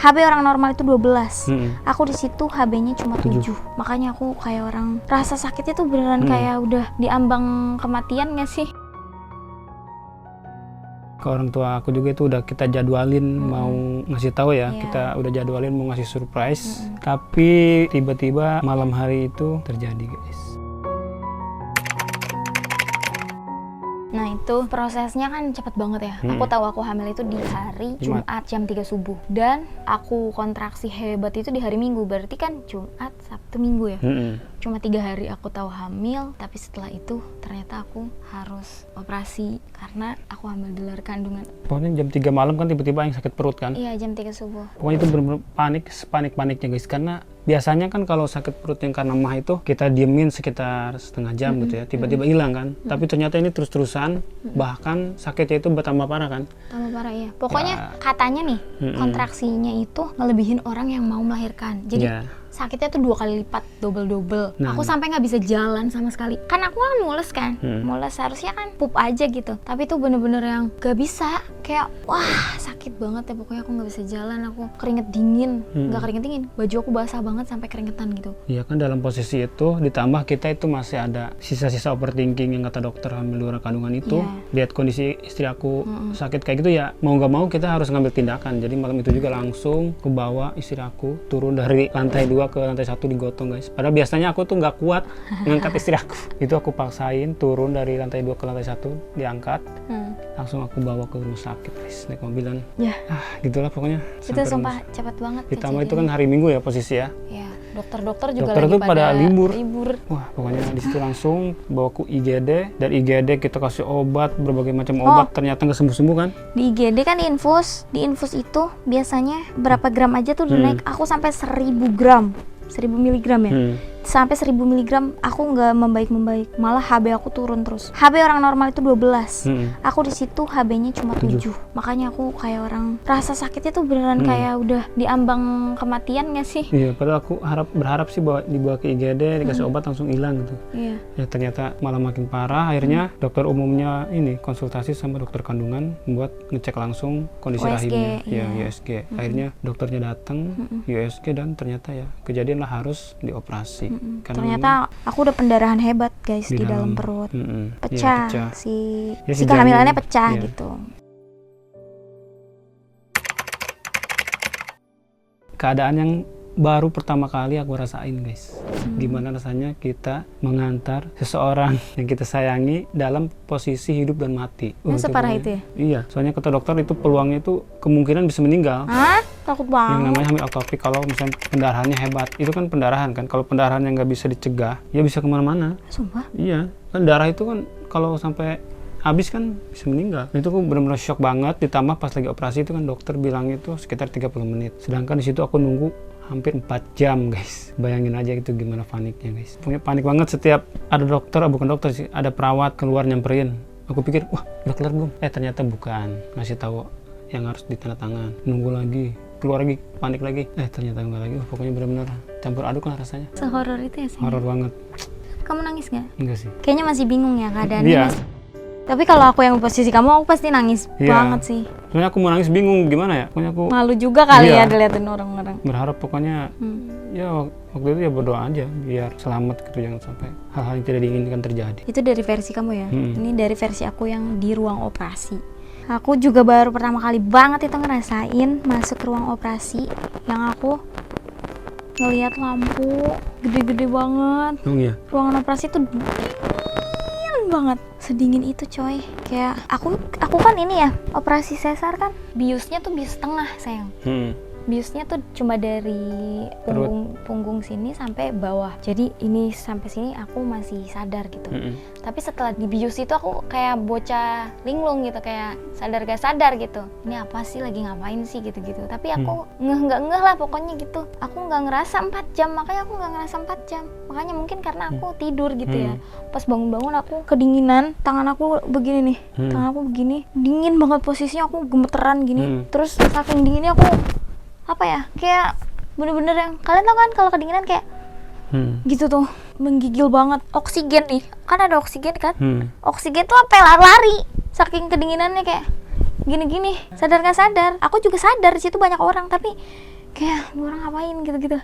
HB orang normal itu 12. Aku di situ HB-nya cuma 7. Makanya aku kayak orang rasa sakitnya tuh beneran kayak udah diambang kematian gak sih? Ke orang tua aku juga itu udah kita jadwalin mau ngasih tahu ya, kita udah jadwalin mau ngasih surprise, tapi tiba-tiba malam hari itu terjadi, guys. Nah itu prosesnya kan cepet banget ya. Aku tahu aku hamil itu di hari Jumat jam 3 subuh. Dan aku kontraksi hebat itu di hari Minggu. Berarti kan Jumat, Sabtu, Minggu ya. Cuma 3 hari aku tahu hamil. Tapi setelah itu ternyata aku harus operasi karena aku hamil di luar kandungan. Pokoknya jam 3 malam kan tiba-tiba yang sakit perut kan. Iya, jam 3 subuh. Pokoknya itu bener-bener panik-paniknya guys. Karena biasanya kan kalau sakit perut yang karena mah itu kita diemin sekitar setengah jam gitu ya, tiba-tiba hilang kan. Tapi ternyata ini terus-terusan, bahkan sakitnya itu bertambah parah kan. Tambah parah ya. Pokoknya katanya nih, kontraksinya itu ngelebihin orang yang mau melahirkan. Jadi sakitnya tuh 2 kali lipat, double. Nah, aku sampai nggak bisa jalan sama sekali. Kan aku kan mules kan, mules harusnya kan pup aja gitu. Tapi tuh bener-bener yang gak bisa. Kayak wah sakit banget ya, pokoknya aku nggak bisa jalan. Aku keringet dingin, nggak keringet dingin. Baju aku basah banget sampai keringetan gitu. Iya kan dalam posisi itu, ditambah kita itu masih ada sisa-sisa overthinking yang kata dokter hamil luar kandungan itu. Lihat kondisi istri aku sakit kayak gitu ya, mau nggak mau kita harus ngambil tindakan. Jadi malam itu juga langsung ke bawah istri aku turun dari lantai 2 ke lantai 1 digotong guys. Padahal biasanya aku tuh nggak kuat ngangkat istri aku. Itu aku paksain turun dari lantai 2 ke lantai 1, diangkat. Langsung aku bawa ke rumah sakit guys, naik mobilan. Gitulah pokoknya. Itu sumpah cepet banget. Ditambah itu kan hari Minggu ya posisi ya. Iya, dokter juga dokter lagi pada libur. Wah, pokoknya di situ langsung bawa ke IGD. Dari IGD kita kasih obat, berbagai macam obat, ternyata nggak sembuh-sembuh kan. Di IGD kan diinfus. Di infus itu biasanya berapa gram aja tuh udah naik. Aku sampai 1000 gram. 1000 miligram ya. Sampai 1000 miligram aku nggak membaik, malah HB aku turun terus. HB orang normal itu 12. Aku di situ HB-nya cuma 7. Makanya aku kayak orang rasa sakitnya tuh beneran kayak udah diambang kematian gak sih? Iya, padahal aku berharap sih dibawa ke IGD, dikasih obat langsung hilang gitu. Iya. Ya ternyata malah makin parah. Akhirnya dokter umumnya ini konsultasi sama dokter kandungan buat ngecek langsung kondisi rahimnya. Ya, USG. Akhirnya dokternya datang, USG, dan ternyata ya kejadian lah harus dioperasi. Ternyata aku udah pendarahan hebat guys di dalam perut. Pecah. Ya, si kehamilannya pecah gitu. Keadaan yang baru pertama kali aku rasain guys. Gimana rasanya kita mengantar seseorang yang kita sayangi dalam posisi hidup dan mati. Separah itu ya? Iya, soalnya kata dokter itu peluangnya itu kemungkinan bisa meninggal. Hah? Takut banget. Yang namanya hamil ektopik kalau misalnya pendarahannya hebat. Itu kan pendarahan kan, kalau pendarahan yang nggak bisa dicegah, ya bisa kemana-mana. Sumpah? Iya, kan darah itu kan kalau sampai habis kan bisa meninggal. Itu aku benar-benar shock banget, ditambah pas lagi operasi itu kan dokter bilang itu sekitar 30 menit. Sedangkan di situ aku nunggu hampir 4 jam guys. Bayangin aja itu gimana paniknya guys. Punya panik banget setiap ada dokter, bukan dokter sih, ada perawat keluar nyamperin. Aku pikir, wah udah kelar belum? Ternyata bukan. Ngasih tahu yang harus ditandatangan. Nunggu lagi, keluar lagi, panik lagi. Ternyata enggak lagi. Pokoknya benar-benar campur aduk lah rasanya. Sehoror itu ya sih? Horor banget. Kamu nangis nggak? Enggak sih. Kayaknya masih bingung ya keadaannya. Iya. Tapi kalau aku yang posisi kamu, aku pasti nangis banget sih. Soalnya aku mau nangis bingung gimana ya. Pokoknya aku malu juga kali ya diliatin orang-orang. Berharap pokoknya ya waktu itu ya berdoa aja biar selamat gitu, jangan sampai hal-hal yang tidak diinginkan terjadi. Itu dari versi kamu ya? Ini dari versi aku yang di ruang operasi. Aku juga baru pertama kali banget itu ngerasain masuk ke ruang operasi yang aku ngelihat lampu gede-gede banget. Iya. Ruangan operasi tuh banget, sedingin itu coy. Kayak aku kan ini ya operasi sesar kan biusnya tuh bius tengah sayang. Biusnya tuh cuma dari punggung sini sampai bawah. Jadi ini sampai sini aku masih sadar gitu. Tapi setelah di bius itu aku kayak bocah linglung gitu, kayak sadar gak sadar gitu. Ini apa sih, lagi ngapain sih gitu-gitu. Tapi aku ngeh lah pokoknya gitu. Aku nggak ngerasa 4 jam, makanya aku nggak ngerasa 4 jam. Makanya mungkin karena aku tidur gitu ya. Pas bangun-bangun aku kedinginan, tangan aku begini nih. Tangan aku begini, dingin banget posisinya, aku gemeteran gini. Terus saking dinginnya aku apa ya, kayak bener-bener yang kalian tau kan kalau kedinginan kayak gitu tuh, menggigil banget. Oksigen nih, kan ada oksigen kan, oksigen tuh sampai lari-lari saking kedinginannya, kayak gini-gini, sadar nggak sadar. Aku juga sadar di situ banyak orang, tapi kayak orang ngapain gitu-gitu.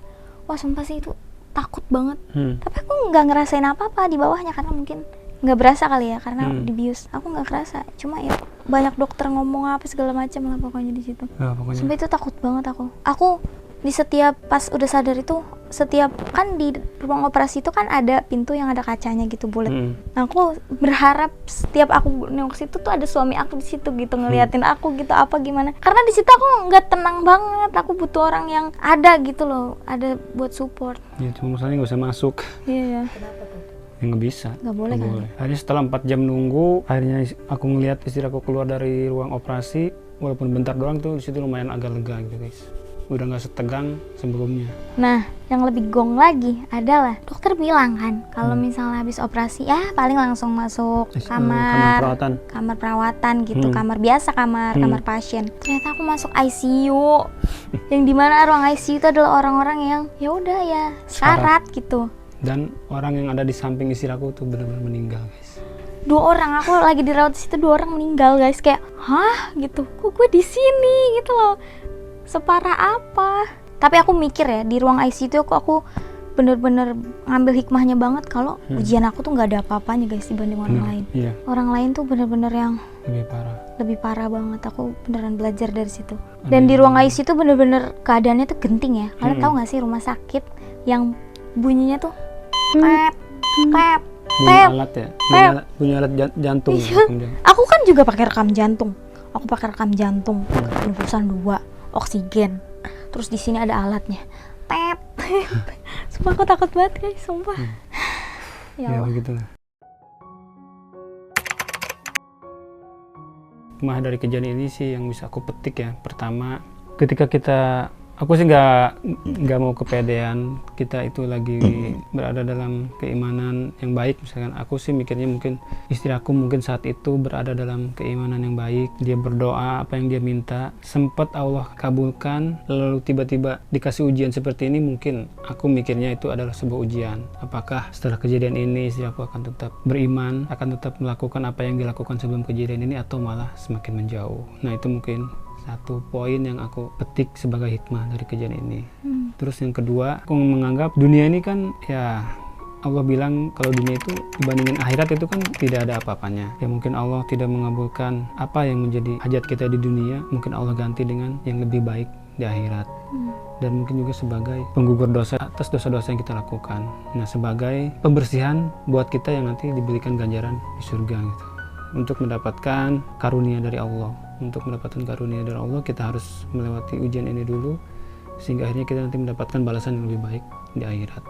Wah sumpah sih itu takut banget. Tapi aku nggak ngerasain apa-apa di bawahnya karena mungkin nggak berasa kali ya karena dibius. Aku nggak kerasa, cuma ya banyak dokter ngomong apa segala macam lah pokoknya di situ. Sumpah itu takut banget aku di setiap pas udah sadar itu, setiap kan di ruang operasi itu kan ada pintu yang ada kacanya gitu bulat. Nah, aku berharap setiap aku nengok situ tuh ada suami aku di situ gitu ngeliatin aku gitu apa gimana. Karena di situ aku nggak tenang banget. Aku butuh orang yang ada gitu loh, ada buat support. Ya cuma masalahnya nggak usah masuk. Iya. Ya nggak bisa. Nggak boleh kan? Akhirnya setelah 4 jam nunggu, akhirnya aku ngeliat istri aku keluar dari ruang operasi. Walaupun bentar doang tuh di situ lumayan agak lega gitu guys. Udah nggak setegang sebelumnya. Nah, yang lebih gong lagi adalah dokter bilang kan kalau misalnya habis operasi ya paling langsung masuk kamar perawatan gitu, kamar biasa, kamar pasien. Ternyata aku masuk ICU. Yang dimana ruang ICU itu adalah orang-orang yang ya udah ya syarat gitu. Dan orang yang ada di samping istri aku tuh benar-benar meninggal guys. 2 orang, aku lagi dirawat di situ 2 orang meninggal guys, kayak hah gitu, kok gue di sini gitu loh. Separah apa? Tapi aku mikir ya di ruang ICU itu aku bener-bener ngambil hikmahnya banget kalau ujian aku tuh nggak ada apa-apanya guys dibanding orang lain. Iya. Orang lain tuh bener-bener yang lebih parah banget. Aku beneran belajar dari situ. Dan di ruang ICU itu bener-bener keadaannya tuh genting ya. Kalian tahu nggak sih rumah sakit yang bunyinya tuh tep tep tep alat ya, bunyi alat jantung. Aku kan juga pakai rekam jantung. Aku pakai rekam jantung, infusan 2. Oksigen, terus di sini ada alatnya, tep. Sumpah aku takut banget guys, sumpah. Ya begitulah. Hikmah dari kejadian ini sih yang bisa aku petik ya. Pertama, ketika aku sih nggak mau kepedean, kita itu lagi berada dalam keimanan yang baik. Misalkan aku sih mikirnya mungkin istri aku mungkin saat itu berada dalam keimanan yang baik, dia berdoa apa yang dia minta, sempat Allah kabulkan, lalu tiba-tiba dikasih ujian seperti ini. Mungkin aku mikirnya itu adalah sebuah ujian. Apakah setelah kejadian ini istri aku akan tetap beriman, akan tetap melakukan apa yang dilakukan sebelum kejadian ini, atau malah semakin menjauh. Nah itu mungkin satu poin yang aku petik sebagai hikmah dari kejadian ini. Terus yang kedua, aku menganggap dunia ini kan ya Allah bilang kalau dunia itu dibandingin akhirat itu kan tidak ada apa-apanya. Ya mungkin Allah tidak mengabulkan apa yang menjadi hajat kita di dunia, mungkin Allah ganti dengan yang lebih baik di akhirat. Dan mungkin juga sebagai penggugur dosa atas dosa-dosa yang kita lakukan. Nah sebagai pembersihan buat kita yang nanti diberikan ganjaran di surga gitu. Untuk mendapatkan karunia dari Allah. Untuk mendapatkan karunia dari Allah kita harus melewati ujian ini dulu, sehingga akhirnya kita nanti mendapatkan balasan yang lebih baik di akhirat.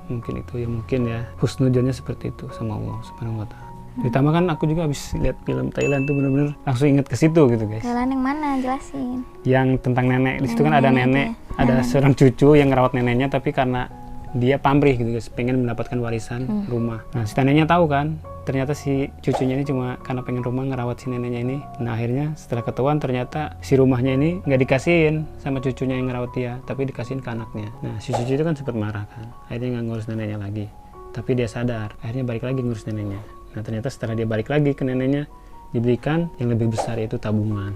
Mungkin itu ya, mungkin ya husnudzonnya seperti itu sama Allah Subhanahu wa Ta'ala. Ditambah kan aku juga habis lihat film Thailand tuh bener-bener langsung inget ke situ gitu guys. Thailand yang mana, jelasin. Yang tentang nenek. Di situ kan ada nenek, ada seorang cucu yang ngerawat neneknya, tapi karena dia pamrih gitu guys, pengen mendapatkan warisan rumah. Nah si neneknya tahu kan, ternyata si cucunya ini cuma karena pengen rumah ngerawat si neneknya ini. Nah akhirnya setelah ketahuan ternyata si rumahnya ini nggak dikasihin sama cucunya yang ngerawat dia, tapi dikasihin ke anaknya. Nah si cucu itu kan sempat marah kan, akhirnya nggak ngurus neneknya lagi. Tapi dia sadar, akhirnya balik lagi ngurus neneknya. Nah ternyata setelah dia balik lagi ke neneknya, diberikan yang lebih besar, yaitu tabungan.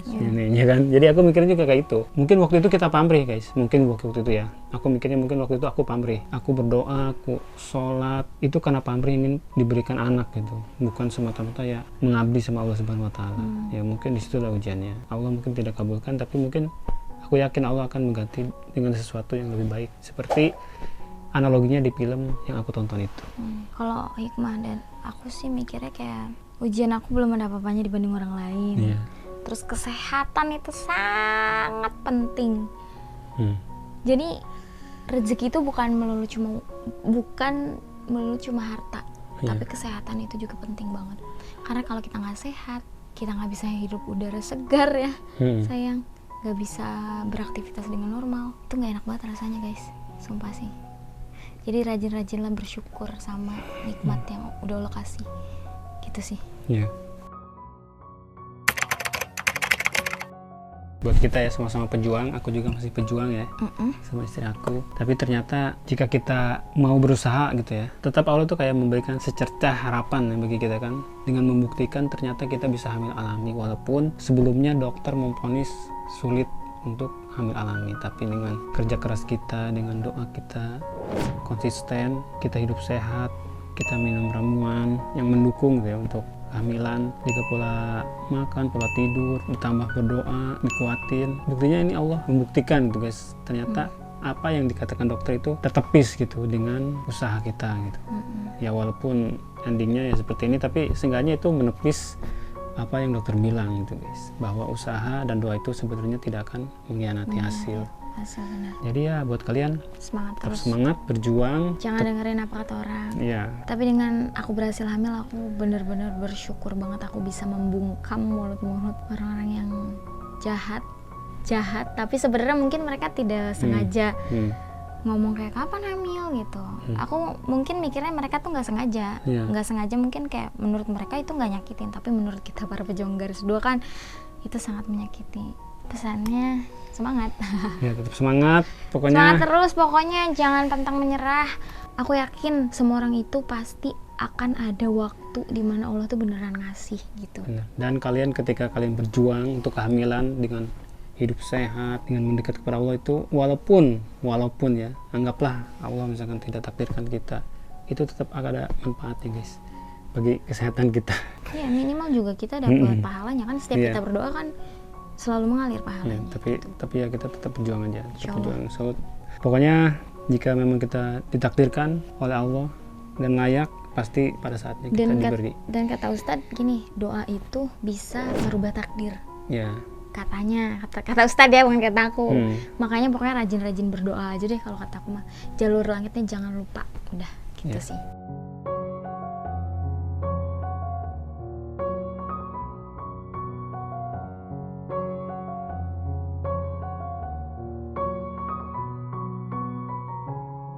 Neneknya kan, jadi aku mikirnya juga kayak itu. Mungkin waktu itu kita pamrih guys, mungkin waktu itu ya aku mikirnya mungkin waktu itu aku pamrih, aku berdoa, aku sholat itu karena pamrih ingin diberikan anak gitu, bukan semata-mata ya mengabdi sama Allah Subhanahu wa Ta'ala. Ya mungkin disitulah ujiannya, Allah mungkin tidak kabulkan, tapi mungkin aku yakin Allah akan mengganti dengan sesuatu yang lebih baik, seperti analoginya di film yang aku tonton itu. Kalau hikmah dan aku sih mikirnya kayak ujian aku belum ada apa-apanya dibanding orang lain. Terus kesehatan itu sangat penting. Jadi rezeki itu bukan melulu cuma harta, tapi kesehatan itu juga penting banget. Karena kalau kita nggak sehat, kita nggak bisa hidup udara segar ya, sayang. Nggak bisa beraktivitas dengan normal. Itu nggak enak banget rasanya guys, sumpah sih. Jadi rajin-rajinlah bersyukur sama nikmat yang udah Allah kasih, gitu sih. Buat kita ya sama-sama pejuang, aku juga masih pejuang ya sama istri aku. Tapi ternyata jika kita mau berusaha gitu ya, tetap Allah tuh kayak memberikan secercah harapan ya bagi kita kan, dengan membuktikan ternyata kita bisa hamil alami, walaupun sebelumnya dokter memvonis sulit untuk hamil alami, tapi dengan kerja keras kita, dengan doa kita konsisten, kita hidup sehat, kita minum ramuan yang mendukung gitu ya untuk kehamilan, juga pola makan, pola tidur, ditambah berdoa, dikuatin. Buktinya ini Allah membuktikan gitu guys, ternyata apa yang dikatakan dokter itu tertepis gitu dengan usaha kita gitu. Ya walaupun endingnya ya seperti ini, tapi seenggaknya itu menepis apa yang dokter bilang gitu guys, bahwa usaha dan doa itu sebetulnya tidak akan mengkhianati hasil. Benar. Jadi ya buat kalian Semangat tetap terus. semangat, berjuang. Jangan dengerin apa kata orang. Iya. Tapi dengan aku berhasil hamil, aku benar-benar bersyukur banget aku bisa membungkam mulut-mulut orang-orang yang jahat. Tapi sebenarnya mungkin mereka tidak sengaja ngomong kayak kapan hamil gitu. Aku mungkin mikirnya mereka tuh nggak sengaja, nggak sengaja mungkin kayak menurut mereka itu nggak nyakitin, tapi menurut kita para pejuang garis 2 kan itu sangat menyakiti. Pesannya semangat. Ya tetap semangat, pokoknya. Semangat terus pokoknya, jangan pantang menyerah. Aku yakin semua orang itu pasti akan ada waktu di mana Allah tuh beneran ngasih gitu. Benar. Dan kalian ketika kalian berjuang untuk kehamilan dengan hidup sehat, dengan mendekat kepada Allah itu walaupun ya, anggaplah Allah misalkan tidak takdirkan kita, itu tetap ada manfaatnya guys bagi kesehatan kita. Iya, minimal juga kita dapat pahalanya kan, setiap kita berdoa kan selalu mengalir pahalanya. Tapi ya kita tetap berjuang aja, tetap berjuang. So, pokoknya jika memang kita ditakdirkan oleh Allah dan layak, pasti pada saatnya kita diberi. Dan kata Ustadz gini, doa itu bisa merubah takdir. Ya. Katanya, kata Ustadz ya, bukan kata aku. Makanya pokoknya rajin-rajin berdoa aja deh kalau kata aku mah. Jalur langitnya jangan lupa. Udah gitu sih.